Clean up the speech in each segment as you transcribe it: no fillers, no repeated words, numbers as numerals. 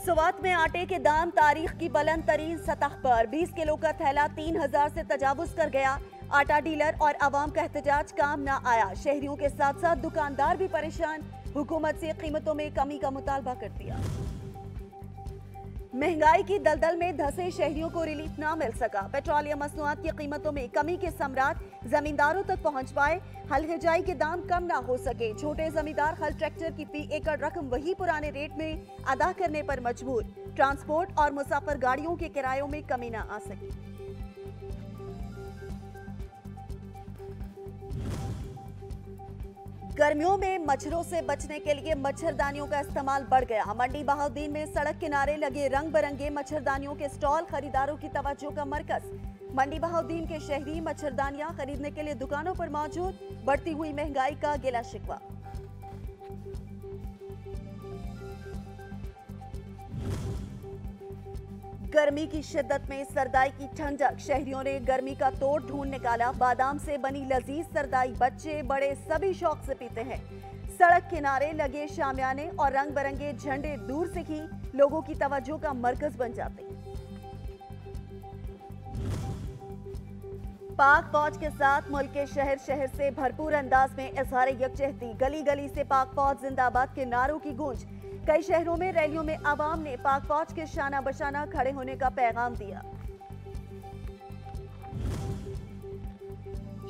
सुवात में आटे के दाम तारीख की बुलंद तरीन सतह पर। 20 किलो का थैला 3000 से तजावुज कर गया। आटा डीलर और अवाम का एहतजाज काम न आया। शहरियों के साथ साथ दुकानदार भी परेशान। हुकूमत से कीमतों में कमी का मुतालबा कर दिया। महंगाई की दलदल में धंसे शहरियों को रिलीफ ना मिल सका। पेट्रोलियम मसनूआत की कीमतों में कमी के समरात जमींदारों तक पहुंच पाए। हल हिजाई के दाम कम ना हो सके। छोटे जमींदार हल ट्रैक्टर की फी एकड़ रकम वही पुराने रेट में अदा करने पर मजबूर। ट्रांसपोर्ट और मुसाफिर गाड़ियों के किरायों में कमी ना आ सकी। गर्मियों में मच्छरों से बचने के लिए मच्छरदानियों का इस्तेमाल बढ़ गया। मंडी बहाउद्दीन में सड़क किनारे लगे रंग बिरंगे मच्छरदानियों के स्टॉल खरीदारों की तवज्जो का मरकज। मंडी बहाउद्दीन के शहरी मच्छरदानियां खरीदने के लिए दुकानों पर मौजूद। बढ़ती हुई महंगाई का गिला शिकवा। गर्मी की शिद्दत में सरदाई की ठंडक। शहरियों ने गर्मी का तोड़ ढूंढ निकाला। बादाम से बनी लजीज सरदाई बच्चे बड़े सभी शौक से पीते हैं। सड़क किनारे लगे शामियाने और रंग बिरंगे झंडे दूर से ही लोगों की तवज्जो का मरकज बन जाते हैं। पाक फौज के साथ मुल्क के शहर शहर से भरपूर अंदाज में इजहार यकजहती। गली गली से पाक फौज जिंदाबाद के नारों की गूंज। कई शहरों में रैलियों में आवाम ने पाक फौज के शाना बशाना खड़े होने का पैगाम दिया।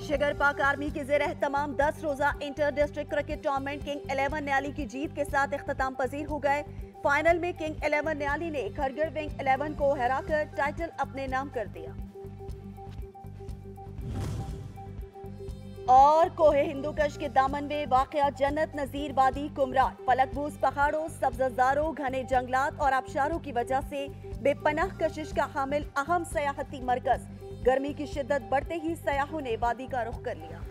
शिगर पाक आर्मी के ज़ेर एहतमाम 10 रोजा inter district cricket tournament king 11 न्याली की जीत के साथ इख्तिताम पजीर हो गए। फाइनल में किंग 11 न्याली ने खरगढ़ विंग 11 को हराकर टाइटल अपने नाम कर दिया। और कोहे हिंदूकश के दामन में वाक़या जन्नत नजीर वादी कुमराट। फलकबूस पहाड़ों, सब्ज़ारों, घने जंगलात और आबशारों की वजह से बेपनाह कशिश का हामिल अहम सयाहती मरकज। गर्मी की शिद्दत बढ़ते ही सयाहों ने वादी का रुख कर लिया।